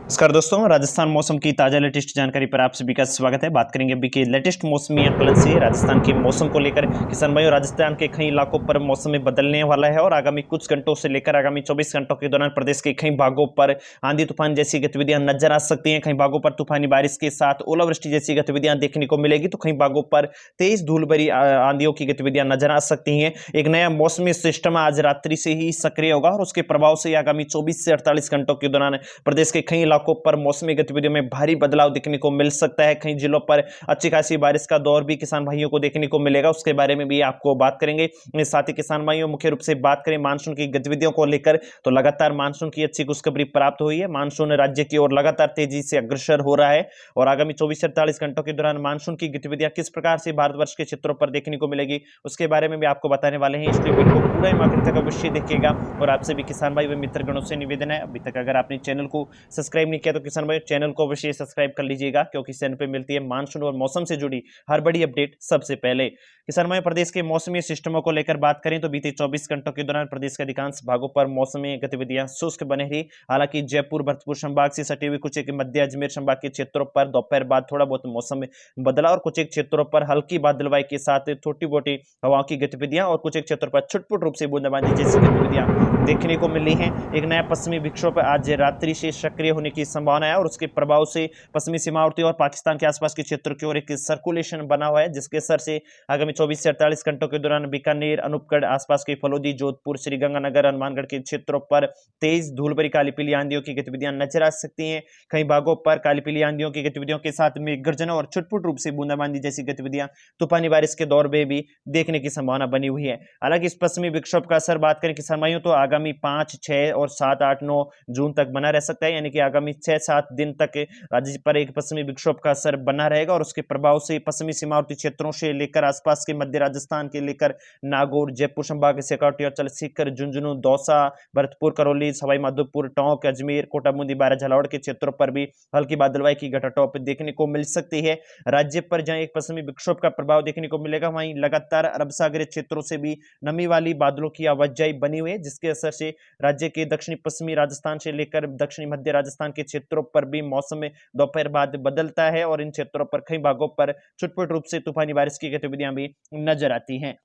नमस्कार दोस्तों, राजस्थान मौसम की ताजा लेटेस्ट जानकारी पर आप सभी का स्वागत है। बात करेंगे अभी के लेटेस्ट मौसमी आकलन से राजस्थान के मौसम को लेकर। किसान भाइयों, राजस्थान के कई इलाकों पर मौसम में बदलने वाला है और आगामी कुछ घंटों से लेकर आगामी 24 घंटों के दौरान प्रदेश के कई भागों पर आंधी तूफान जैसी गतिविधियां नजर आ सकती हैं। कई भागों पर तूफानी बारिश के साथ ओलावृष्टि जैसी गतिविधियां देखने को मिलेगी, तो कई भागों पर तेज धूल भरी आंधियों की गतिविधियां नजर आ सकती हैं। एक नया मौसमी सिस्टम आज रात्रि से ही सक्रिय होगा और उसके प्रभाव से आगामी 24 से 48 घंटों के दौरान प्रदेश के कई इलाकों पर मौसमी गतिविधियों में भारी बदलाव देखने को मिल सकता है। कई जिलों पर अच्छी खासी बारिश का दौर भी किसान भाइयों को देखने को मिलेगा, उसके बारे में भी आपको बात करेंगे। साथ ही किसान भाइयों, मुख्य रूप से बात करें मानसून की गतिविधियों को लेकर, तो लगातार मानसून की अच्छी खुशखबरी प्राप्त हुई है। मानसून राज्य की ओर लगातार तेजी से अग्रसर हो रहा है और आगामी 24 से 48 घंटों के दौरान मानसून की गतिविधियां किस प्रकार से भारतवर्ष के क्षेत्रों पर देखने को मिलेगी, उसके बारे में भी आपको बताने वाले हैं। इसलिए वीडियो को पूरा आखिर तक अवश्य देखिएगा। और आपसे भी किसान भाई व मित्रगणों से निवेदन है, अभी तक अगर आपने चैनल को सब्सक्राइब नहीं किया तो किसान भाई चैनल को अवश्य सब्सक्राइब कर लीजिएगा, क्योंकि इस चैनल पे मिलती है मानसून और मौसम से जुड़ी हर बड़ी अपडेट सबसे पहले। किसान भाई, प्रदेश के मौसमी सिस्टमों को लेकर बात करें तो बीते 24 घंटों के दौरान प्रदेश के अधिकांश भागों पर मौसमी गतिविधियां शुष्क बने रही। हालांकि जयपुर भरतपुर संभाग से सटे हुए कुछ एक मध्य अजमेर संभाग के क्षेत्रों पर दोपहर बाद थोड़ा बहुत मौसम में बदला और कुछ एक क्षेत्रों पर हल्की बादलवाई के साथ छोटी मोटी हवाओं की गतिविधियां और कुछ एक क्षेत्रों पर छुटपुट रूप से बूंदाबांदी जैसी गतिविधियां देखने को मिली हैं। एक नया पश्चिमी विक्षोभ आज रात्रि से सक्रिय होने की संभावना है और उसके प्रभाव से पश्चिमी सीमावर्ती और पाकिस्तान के आसपास के क्षेत्रों की ओर एक सर्कुलेशन बना हुआ है, जिसके असर से आगामी 24 से 48 घंटों के दौरान बीकानेर, अनूपगढ़, आसपास के फलोदी, जोधपुर, श्रीगंगानगर, हनुमानगढ़ के क्षेत्रों पर तेज धूल भरी काली पीली आंधियों की गतिविधियां नजर आ सकती हैं। कई भागों पर काली पीली आंधियों की गतिविधियों के साथ में गर्जना और छुटपुट रूप से बूंदाबांदी जैसी गतिविधियां तूफानी बारिश के दौर में भी देखने की संभावना बनी हुई है। हालांकि इस पश्चिमी विक्षोभ का असर बात करें किसान भाइयों तो आगामी 5, 6 और 7, 8, 9 जून तक बना रह सकता है, यानी कि आगामी 6-7 दिन तक राज्य पर एक पश्चिमी विक्षोभ का असर बना रहेगा और उसके प्रभाव से पश्चिमी सीमावर्ती क्षेत्रों से लेकर आसपास के मध्य राजस्थान के लेकर नागौर, जयपुर संभाग से सिकर, सीकर, झुंझुनू, दौसा, भरतपुर, करौली, सवाई माधोपुर, टोंक, अजमेर, कोटा, बूंदी, बारा, झालावाड़ के क्षेत्रों पर भी हल्की बादलवाई की घटाटोप देखने को मिल सकती है। राज्य पर जहां एक पश्चिमी विक्षोभ का प्रभाव देखने को मिलेगा, वहीं लगातार अरब सागरीय क्षेत्रों से भी नमी वाली बादलों की आवाजाही बनी हुई है, जिसके असर से राज्य के दक्षिणी पश्चिमी राजस्थान से लेकर दक्षिणी मध्य राजस्थान के क्षेत्रों पर भी मौसम में दोपहर बाद बदलता है और इन क्षेत्रों पर कई भागों पर छुटपुट रूप से तूफानी बारिश की गतिविधियां भी नजर आती हैं।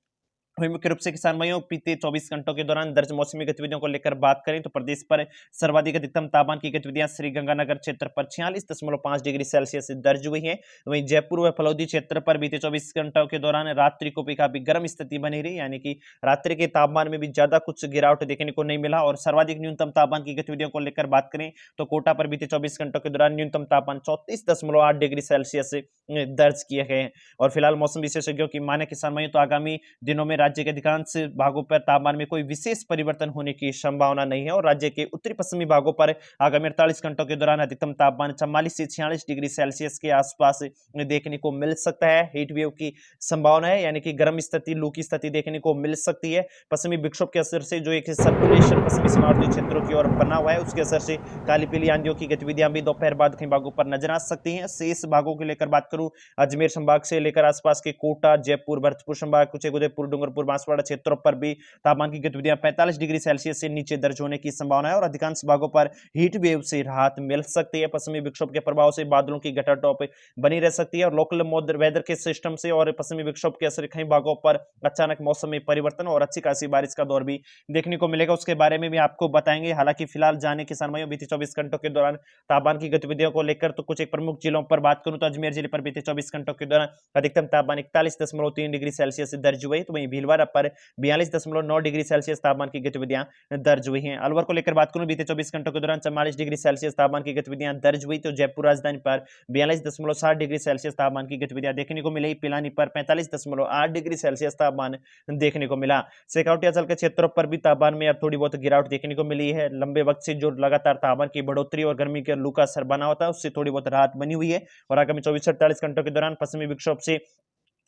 वहीं मुख्य रूप से किसान भाइयों, बीते 24 घंटों के दौरान दर्ज मौसमी गतिविधियों को लेकर बात करें तो प्रदेश पर सर्वाधिक अधिकतम तापमान की गतिविधियां श्रीगंगानगर क्षेत्र पर 46.5 डिग्री सेल्सियस दर्ज हुई है। वहीं जयपुर व फलौदी क्षेत्र पर बीते 24 घंटों के दौरान रात्रि को भी काफी गर्म स्थिति बनी रही, यानी कि रात्रि के तापमान में भी ज्यादा कुछ गिरावट देखने को नहीं मिला। और सर्वाधिक न्यूनतम तापमान की गतिविधियों को लेकर बात करें तो कोटा पर बीते 24 घंटों के दौरान न्यूनतम तापमान 34.8 डिग्री सेल्सियस दर्ज किए गए हैं। और फिलहाल मौसम विशेषज्ञों की माने किसान भाइयों तो आगामी दिनों में राज्य के अधिकांश भागों पर तापमान में कोई विशेष परिवर्तन होने की संभावना नहीं है और राज्य के उत्तरी पश्चिमी भागों पर आगामी 48 घंटों के दौरान अधिकतम तापमान 44 से 46 डिग्री सेल्सियस के आसपास देखने को मिल सकता है। हीट वेव की संभावना है, यानी कि गर्म स्थिति, लू की स्थिति देखने को मिल सकती है। पश्चिमी विक्षोभ के असर से जो एक सर्कुलेशन पश्चिमी सीमावर्ती क्षेत्रों की ओर बना हुआ है, उसके असर से काली पीली आंधियों की गतिविधियां भी दोपहर बाद कई भागों पर नजर आ सकती हैं। शेष भागों को लेकर बात करूं, अजमेर संभाग से लेकर आसपास के कोटा, जयपुर, भरतपुर संभाग, कुछ उदयपुर, डूंगरपुर, बांसवाड़ा क्षेत्रों पर भी तापमान की गतिविधियां 45 डिग्री सेल्सियस से नीचे दर्ज होने की संभावना है और अधिकांश भागों पर हीट वेव से राहत मिल सकती है। पश्चिमी विक्षोभ के प्रभाव से बादलों की घटाटोप बनी रह सकती है और लोकल वेदर के सिस्टम से और पश्चिमी विक्षोभ के असर कई भागों पर अचानक मौसम में परिवर्तन और अच्छी खासी बारिश का दौर भी देखने को मिलेगा, उसके बारे में भी आपको बताएंगे। हालांकि फिलहाल जाने किसान भाइयों, बीते 24 घंटों के दौरान तापमान की गतिविधियों को लेकर तो कुछ एक प्रमुख जिलों पर बात करूं तो अजमेर जिले पर बीते 24 घंटों के दौरान अधिकतम तापमान 41.3 डिग्री सेल्सियस दर्ज हुई, तो वहीं भीलवाड़ा पर 42.9 डिग्री सेल्सियस तापमान की गतिविधियां दर्ज हुई हैं। अलवर को लेकर बात करूं, बीते 24 घंटों के दौरान 44 डिग्री सेल्सियस तापमान की गतिविधियां दर्ज हुई, तो जयपुर राजधानी पर 42.7 डिग्री सेल्सियस तापमान की गतिविधियां देखने को मिली। पिलानी पर 45.8 डिग्री सेल्सियस तापमान देखने को मिला। शेखावटी अंचल के क्षेत्रों पर भी तापमान में अब थोड़ी बहुत गिरावट देखने को मिली है। लंबे वक्त से जो लगातार तापमान की बढ़ोतरी और गर्मी के लू का असर बना होता है, उससे थोड़ी बहुत राहत बनी हुई है और आगामी 24 से 48 घंटों के दौरान पश्चिमी विक्षोभ से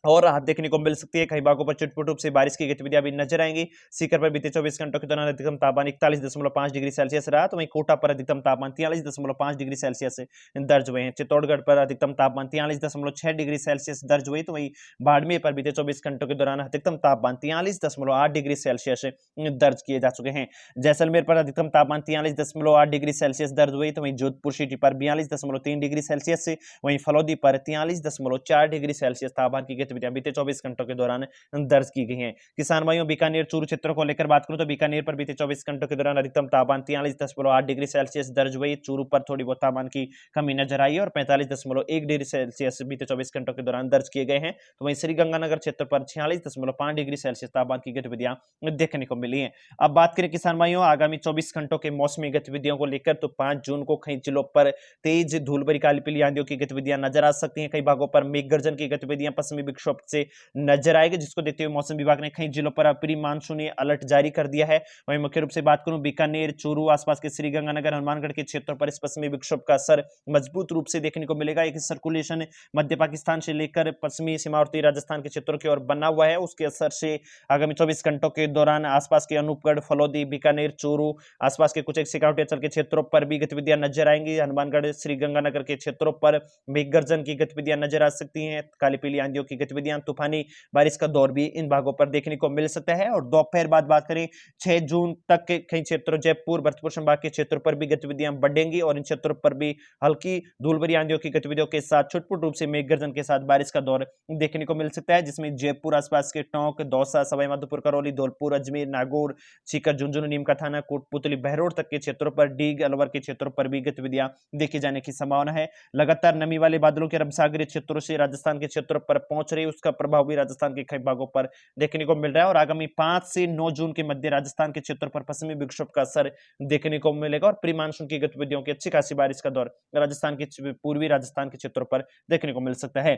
और राहत देखने को मिल सकती है। कई भागों पर चुटपुट रूप से बारिश की गतिविधियां भी नजर आएंगी। सीकर पर बीते 24 घंटों के दौरान अधिकतम तापमान 41.5 डिग्री सेल्सियस रहा, तो वहीं कोटा पर अधिकतम तापमान 43.5 डिग्री सेल्सियस दर्ज हुए हैं। चित्तौड़गढ़ पर अधिकतम तापमान 43.6 डिग्री सेल्सियस दर्ज हुई, तो वहीं बाड़मेर पर बीते 24 घंटों के दौरान अधिकतम तापमान 43.8 डिग्री सेल्सियस दर्ज किए जा चुके हैं। जैसलमेर पर अधिकतम तापमान 43.8 डिग्री सेल्सियस दर्ज हुई, तो वहीं जोधपुर सिटी पर 42.3 डिग्री सेल्सियस, वहीं फलौदी पर 43.4 डिग्री सेल्सियस तापमान की गतिविधियां बीते 24 घंटों के दौरान दर्ज की गई हैं। किसान भाइयों, बीकानेर चूरू क्षेत्रों को लेकर बात करूं तो बीकानेर पर बीते 24 घंटों के दौरान अधिकतम तापमान 43.8 डिग्री सेल्सियस दर्ज हुई। चूरू पर थोड़ी बहुत तापमान की कमी नजर आई और 45.1 डिग्री सेल्सियस बीते 24 घंटों के दौरान दर्ज किए गए हैं। तो वहीं श्रीगंगानगर क्षेत्र पर 46.5 डिग्री सेल्सियस तापमान की गतिविधियां देखने को मिली है। अब बात करें किसान भाइयों आगामी 24 घंटों के मौसमी गतिविधियों को लेकर, तो 5 जून को कई जिलों पर तेज धूल भरी काली पीली आंधियों की गतिविधियां नजर आ सकती हैं। कई भागों पर मेघ गर्जन की गतिविधियां पश्चिमी विक्षोभ से नजर आएगी, जिसको देखते हुए मौसम विभाग ने कई जिलों पर प्री मानसूनी अलर्ट जारी कर दिया है। वहीं मुख्य रूप से बात करूं बीकानेर, चूरू, आसपास के श्रीगंगानगर, हनुमानगढ़ के क्षेत्रों पर इस पश्चिमी विक्षोभ का असर मजबूत रूप से देखने को मिलेगा। एक सर्कुलेशन मध्य पाकिस्तान से लेकर पश्चिमी सीमावर्ती राजस्थान के क्षेत्रों की ओर बना हुआ है, उसके असर से आगामी 24 घंटों के दौरान आसपास के अनूपगढ़, फलौदी, बीकानेर, चूरू, आसपास के कुछ सिकाउटी अंचल के क्षेत्रों पर भी गतिविधियां नजर आएंगी। हनुमानगढ़, श्रीगंगानगर के क्षेत्रों पर मेघ गर्जन की गतिविधियां नजर आ सकती हैं। काली पीली आंधियों की गतिविधियां, तूफानी बारिश का दौर भी इन भागों पर देखने को मिल सकता है। और दोपहर बाद बात करें 6 जून तक के कई क्षेत्रों, जयपुर, भरतपुर संभाग के क्षेत्रों पर भी गतिविधियां बढ़ेंगी और इन क्षेत्रों पर भी हल्की धूल भरी आंधियों की गतिविधियों के साथ छुटपुट रूप से मेघ गर्जन के साथ बारिश का दौर देखने को मिल सकता है, जिसमें जयपुर, आसपास के टोंक, दौसा, सवाई माधोपुर, करौली, धौलपुर, अजमेर, नागौर, सीकर, झुंझुनू, नीमका थाना, कोटपुतली, बहरोड तक के क्षेत्रों पर, डीग, अलवर के क्षेत्रों पर भी गतिविधियां देखी जाने की संभावना है। लगातार नमी वाले बादलों के अरब सागरीय क्षेत्रों से राजस्थान के क्षेत्रों पर पहुंच रही, उसका प्रभाव भी राजस्थान के कई भागों पर देखने को मिल रहा है और आगामी 5 से 9 जून के मध्य राजस्थान के क्षेत्रों पर पश्चिमी विक्षोभ का असर देखने को मिलेगा और प्री मानसून की गतिविधियों की अच्छी खासी बारिश का दौर राजस्थान के पूर्वी राजस्थान के क्षेत्रों पर देखने को मिल सकता है।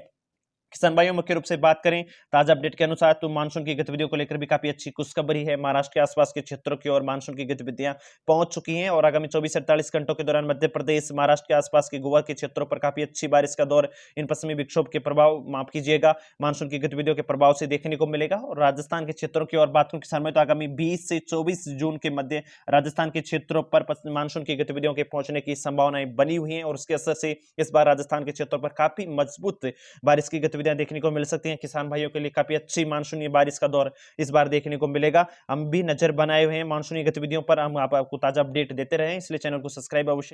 किसान भाइयों, मुख्य रूप से बात करें ताजा अपडेट के अनुसार तो मानसून की गतिविधियों को लेकर भी काफी अच्छी खुशखबरी है। महाराष्ट्र के आसपास के क्षेत्रों की ओर मानसून की गतिविधियां पहुंच चुकी हैं और आगामी 24 से 48 घंटों के दौरान मध्य प्रदेश, महाराष्ट्र के आसपास के गोवा के क्षेत्रों पर काफी अच्छी बारिश का दौर इन पश्चिमी विक्षोभ के प्रभाव, माफ कीजिएगा, मानसून की गतिविधियों के प्रभाव से देखने को मिलेगा। और राजस्थान के क्षेत्रों की ओर बात करूं किसान भाई, तो आगामी 20 से 24 जून के मध्य राजस्थान के क्षेत्रों पर मानसून की गतिविधियों के पहुंचने की संभावनाएं बनी हुई है और उसके असर से इस बार राजस्थान के क्षेत्रों पर काफी मजबूत बारिश की गतिविधियां देखने को मिल सकती हैं। किसान भाइयों के लिए काफी अच्छी मानसूनी बारिश का दौर इस बार देखने को मिलेगा। हम भी नजर बनाए हुए हैं मानसूनी गतिविधियों पर, हम आपको ताजा अपडेट देते रहे, इसलिए चैनल को सब्सक्राइब अवश्य